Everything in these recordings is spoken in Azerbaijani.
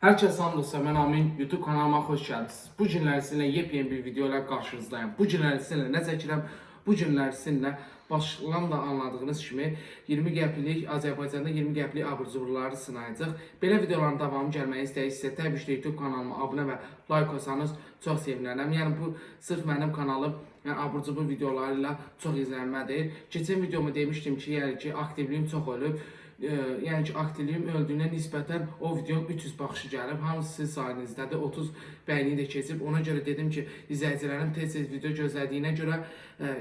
Herkese hamdolsun, ben Amin. YouTube kanalıma hoş geldiniz. Bu günlər sizinlə yepyeni bir video ilə qarşınızdayım. Bu günlər sizinlə nə çəkirəm? Bu günlər sizinlə başlıqdan da anladığınız kimi 20 qəpiklik Azərbaycanda 20 qəpiklik abur-cuburları sınayacaq. Belə videoların davamı gəlməyi istəyirsinizsə, təbii ki, YouTube kanalıma abunə və like olsanız çox sevinərəm. Yəni bu sırf mənim kanalım abur-cubur videoları ilə çox izlənmədir. Keçən videomu demişdim ki, aktivliyim çox olub. Yəni ki, aktivliyim öldüyünə nisbətən o videonun 300 baxışı gəlib. Hamısı sizin sayınızdədir. 30 bəyəni də keçib. Ona görə dedim ki, izləyicilərim tez-tez video gözlədiyinə görə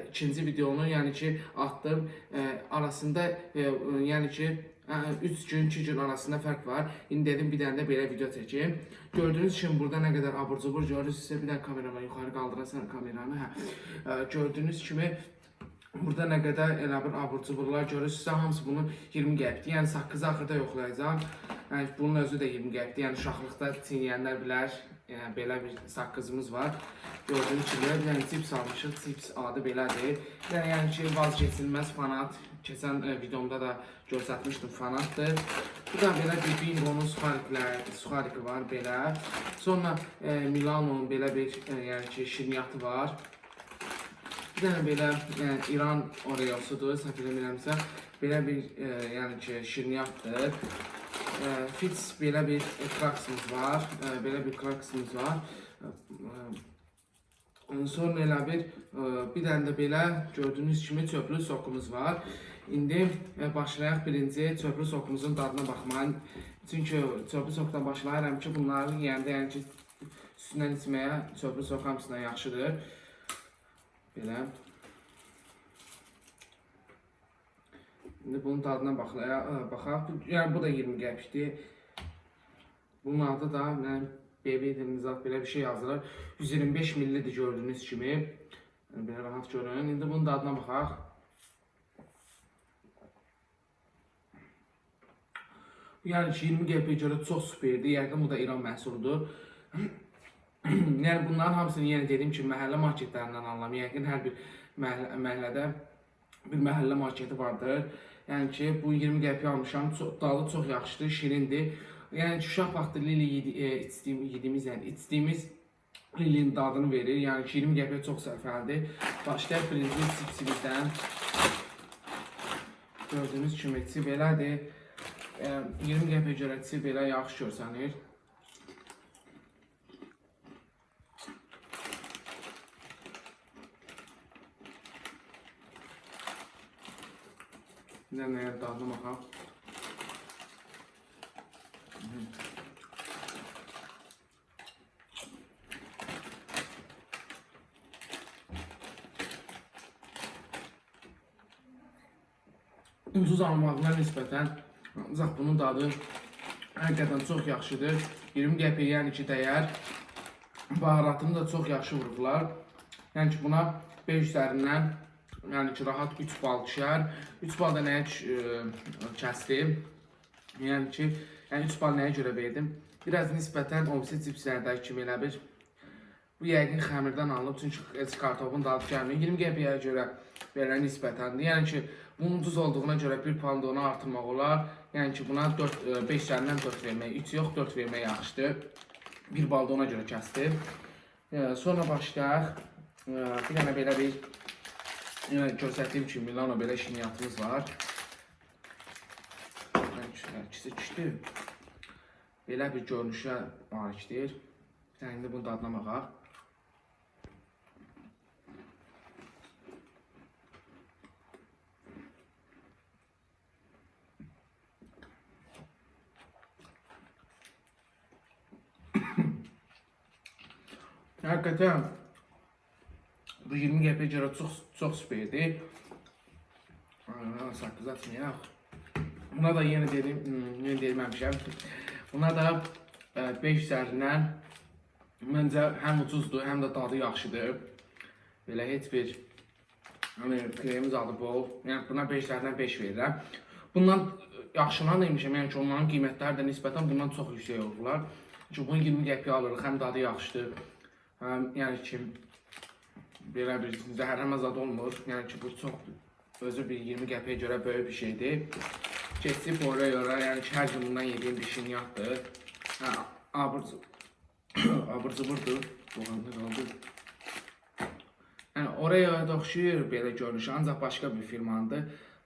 ikinci videonu yəni ki atdım. Arasında yəni ki 3 gün, 2 gün arasında fərq var. İndi dedim bir dənə də belə video çəkeyim. Gördüyünüz kimi burada nə qədər abur-cubur görürsünüzsə, bir dənə kameramı yuxarı qaldırırsan kameranı. Gördüyünüz kimi burada nə qədər elə bir abur-cuburlar görürsünüzsə, hamısı bunun 20 qəpikdir. Yəni saqqızı axırda yoxlayacağam. Yəni bunun özü də 20 qəpikdir. Yəni uşaqlıqda çiynəyənlər bilər. Yəni belə bir saqqızımız var. Gördüyünüz kimi, yəni cips almışıq. Cips adı belədir. Yəni ki, vazgeçilməz fanat. Keçən videomda da göstərmişdim, fanatdır. Bu da belə bir Bingo'nun suxariki var belə. Sonra Milano'nun belə bir yəni ki şirniyyatı var. Bir dənə belə İran Oreosudur, səhv eləmirəmsə. Belə bir yəni ki şirniyyatdır. Fitz belə bir kraksımız var. Belə bir kraksımız var. Sonra elə bir dənə də belə gördüyünüz kimi çöplü sokumuz var. İndi başlayaq birinci çöplü sokumuzun dadına baxmayın. Çünki çöplü sokdan başlayıram ki, bunları yeyəndə yəni ki üstündən içməyə çöplü sok hamısından yaxşıdır. Belə. İndi bunun dadına baxaq. Yəni bu da 20 qəpikdir. Bunun adı da mənim BB Denizat belə bir şey yazılır. 125 millidir gördüyünüz kimi. Belə rahat görün. İndi bunun dadına baxaq. Yəni ki 20 qəpiyə görə çox superdir. Yəqin bu da İran məhsuludur. Yəni bunların hamısını yenə dediyim kimi məhəllə marketlərindən alıram. Yəqin hər bir məhəllədə bir məhəllə marketi vardır. Yəni ki bu 20 qəpiyə almışam. Dadı çox yaxşıdır, şirindir. Yəni ki uşaq vaxtı Lili içdiyimiz Lilinin dadını verir. Yəni ki 20 qəpiyə çox sərfəlidir. Başlayaq birinci cipsimizdən. Gördüyünüz kimi cip belədir. 20 qəpiyə görə cip belə yaxşı görsənir. Bir dənə dadına baxaq. Ucuz almağına nisbətən ancaq bunun dadı həqiqətən çox yaxşıdır. 20 qəpiyə yəni ki dəyər. Baharatını da çox yaxşı vururlar. Yəni ki buna 5 üzərindən yəni ki rahat 3 bal düşər. 3 bal da nəyə kəsdim? Yəni ki 3 bal nəyə görə verdim? Biraz nisbətən omsi cipslərdəki kimi elə bir bu yəqin xəmirdən alınıb, çünki heç kartofun dadı gəlmir. 20 qəpiyə görə verilən nisbətəndir. Yəni ki bunun ucuz olduğuna görə 1 pound onu artırmaq olar. Yəni ki buna 5 üzərindən 4 vermək, 3 yox 4 vermək yaxşıdır. 1 bal da ona görə kəsdim. Sonra başlayaq. Bir dənə belə bir göstərdiyim kimi Milano belə şirniyyatımız var. Küçük belə bir görünüşə malikdir. İndi bunun dadına baxaq. Həqiqətən bu 20 qəpiyə görə çox superdir. Saqqız atmayaq. Buna da yenə deməmişəm. Buna da 5 üzərindən məncə həm ucuzdur, həm də dadı yaxşıdır. Belə heç bir kremiz adı bol. Yəni buna 5 üzərindən 5 verirəm. Bundan yaxşılan demişəm, yəni ki onların qiymətləri də nisbətən bundan çox yüksək olurlar. Çünki bunu 20 qəpiyə alırıq, həm dadı yaxşıdır. Həm yəni ki belə bir zəhərlənmə zad olmur. Yəni ki bu çox özü bir 20 qəpiyə görə böyük bir şeydir. Keçib oraya, yəni ki hər gün bundan yediyim bir şirniyyatdır. abır abır cıbırdır. Boğazda qaldı. Yəni oraya da oxşuyur belə görünüş, ancaq başqa bir firmandır.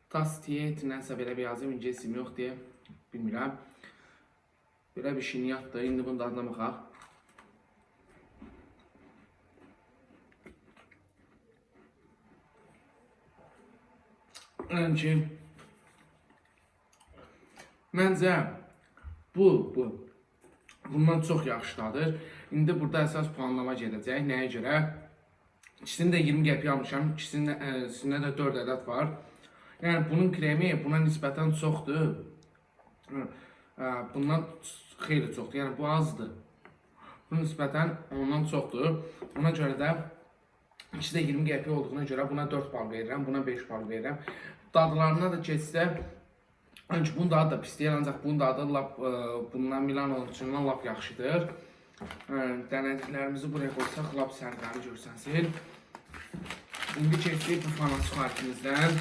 Tastiet nəsə belə bir yazım, incə isim yox deyə bilmirəm. Belə bir şinyatdır. İndi bunun dadına baxaq. Yəni ki, məncə bundan çox yaxşı dadır. İndi burada əsas puanlama gedəcək. Nəyə görə? İkisini də 20 qəpik almışam. İkisində də 4 ədəd var. Yəni bunun kremi buna nisbətən çoxdur. Bundan xeyli çoxdur. Yəni bu azdır. Bu nisbətən ondan çoxdur. Ona görə də ikisi də 20 qəpik olduğuna görə buna 4 bal verirəm, buna 5 bal verirəm. Dadlarına da keçsə, öncə bunun dadı da pis deyil, ancaq bunun dadı bundan Milano'nun lap yaxşıdır. Dənədiklərimizi buraya qoysaq, lap sərqəli görsənsin. İndi keçdik bu fanası farkimizdən.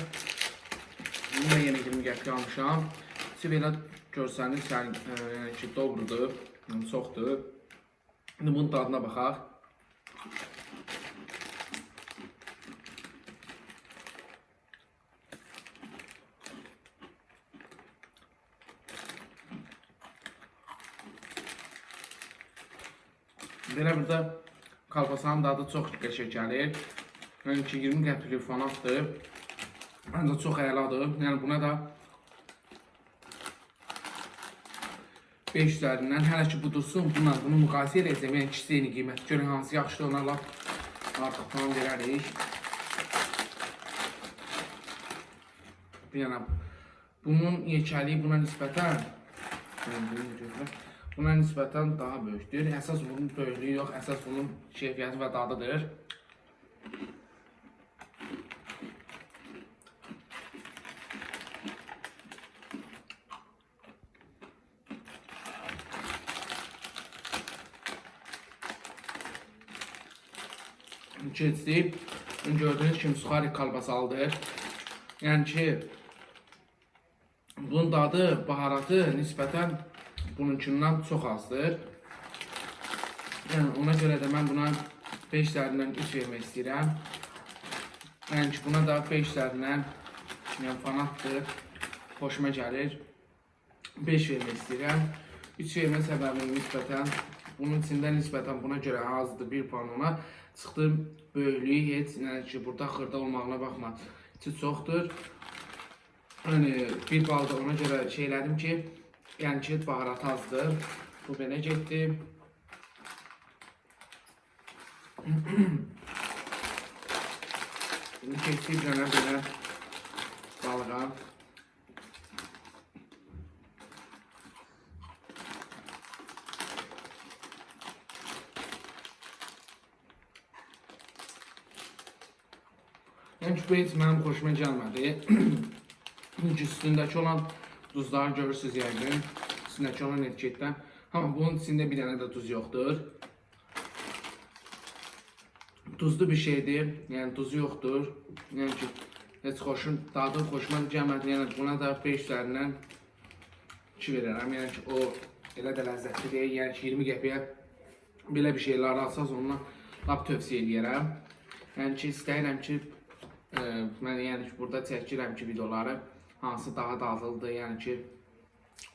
Bunu da yenə 20 qəpik almışam. Siz belə görsəniz, yəni ki, dobrudur, çoxdur. İndi bunun dadına baxaq. Belə burada kalpasanın dadı çox qəşəng gəlir. Yəni ki, 20 qəpiklik fanatdır. Ancaq çox əladır. Yəni buna da 5 üzərindən, hələ ki bu dursun, bunu müqayisə edəcəm. Yəni ikisi eyni qiymət. Görün hansı yaxşıdır, ona lap artıq puan verərik. Yəni bunun yekəliyi buna nisbətən daha böyükdür. Əsas bunun böyüklüyü yox, əsas bunun keyfiyyəti və dadıdır. Keçdik. Gördüğünüz kimi suxari kalbasalıdır. Yəni ki, bunun dadı, baharatı nisbətən bununkindən çox azdır. Yəni ona görə də mən buna 5 üzərindən 3 vermək istəyirəm. Yəni ki, buna da 5 üzərindən, yəni fanatdır, xoşuma gəlir. 5 vermək istəyirəm. 3 vermə səbəbim nisbətən, bunun içində nisbətən buna görə azdır, 1 puan ona. Çıxdı böyüklüyü heç, yəni ki, burada xırda olmağına baxma, içi çoxdur. Yəni, 1 bal da ona görə şeylədim ki, yəni ki, baharat azdır. Bu belə getdi. Şimdi keçdik belə balığa. Yəni ki, bu heç mənim xoşuma gəlmədi. Üstündəki olan duzları görürsünüz yəqin. Üstündəki olan etiketdən. Amma bunun içində bir dənə də duz yoxdur. Tuzlu bir şeydir. Yəni duzu yoxdur. Yəni ki, heç dadı xoşuma gəlmədi. Yəni buna da 5 üzərindən 2 verərəm. Yəni ki, o elə də ləzzətli deyil. Yəni ki, 20 qəpiyə belə bir şeylər alsaz onunla lap tövsiyə edirəm. Yəni ki, istəyirəm ki, mən yəni ki, burada çəkirəm ki, videoları hansı daha dadlıdır, yəni ki,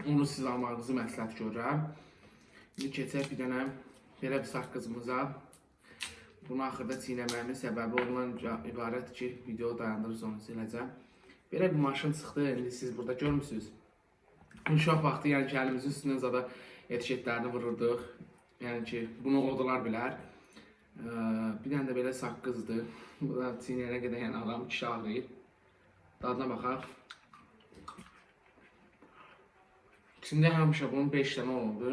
onu siz almağınızı məsləhət görürəm. İndi keçək bir dənə belə bir saqqızımıza. Bunu axırda çiynəməyimin səbəbi ondan ibarət ki, video dayandırır sonra siləcəm. Belə bir maşın çıxdı, indi siz burada görmüsünüz. Uşaq vaxtı, yəni ki, əlimizin üstündən zada etiketlərini vururduq. Yəni ki, bunu odular bilər. Bir dənə də belə saqqızdır. Bu da çiynəyənə qədər yəni adam kişi ağrıyır. Dadına baxaq. İçində həmişə bunun 5 dənə oldu.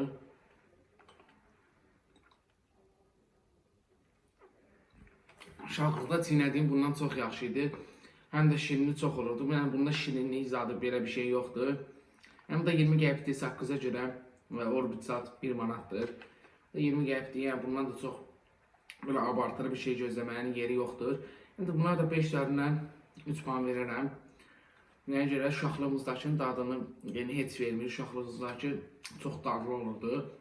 Uşaqlıqda çiynədiyim bundan çox yaxşı idi. Həm də şirinli çox olurdu. Yəni bunda şirinlik zadı belə bir şey yoxdur. Həm də 20 qəpikdir saqqıza görə orbit saat 1 manatdır. 20 qəpikdir, yəni bundan da çox böyle abartılı bir şey gözləməyin yeri yoxdur. İndi bunlar da 5 üzərindən 3 puan verərəm. Nəyə görə uşaqlığımızdakının dadını yəni heç vermir. Uşaqlığımızdakı çox dadlı olurdu.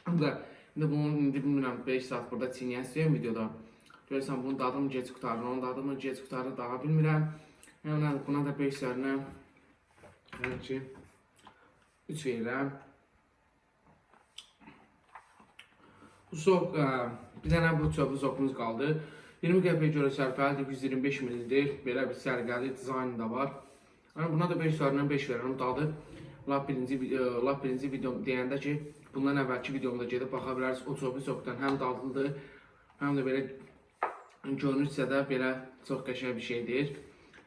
İndi bunun indi bilmirəm 5 saat burada çiynəyən istəyirəm videoda. Görürsən bunun dadı mı gec qurtarır, onun dadı mı gec qurtarır daha bilmirəm. Yəni buna da 5 üzərinə yəni ki 3 verirəm. Bu sok bir dənə bu çöpü sokumuz qaldı. 20 qəpiyə görə sərfəlidir, 125 ml-dir. Belə bir sərgəli dizaynı da var. Yəni buna da 5 üzərindən 5 verirəm. Dadı lap birinci videom deyəndə ki, bundan əvvəlki videomda gedib baxa bilərsiniz. O çöpü sokdan həm dadlıdır, həm də belə görünürsə də belə çox qəşəng bir şeydir.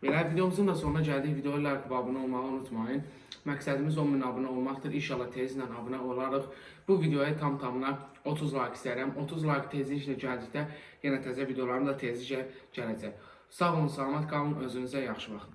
Belə videomuzun da sonuna gəldik. Videoya like və abunə olmağı unutmayın. Məqsədimiz 10.000 abunə olmaqdır. İnşallah tezlə abunə olarıq. Bu videoya tamına 30 like istəyirəm. 30 like tezliklə gəldikdə yenə təzə videolarım da tezliklə gələcək. Sağ olun, salamat qalın, özünüzə yaxşı baxın.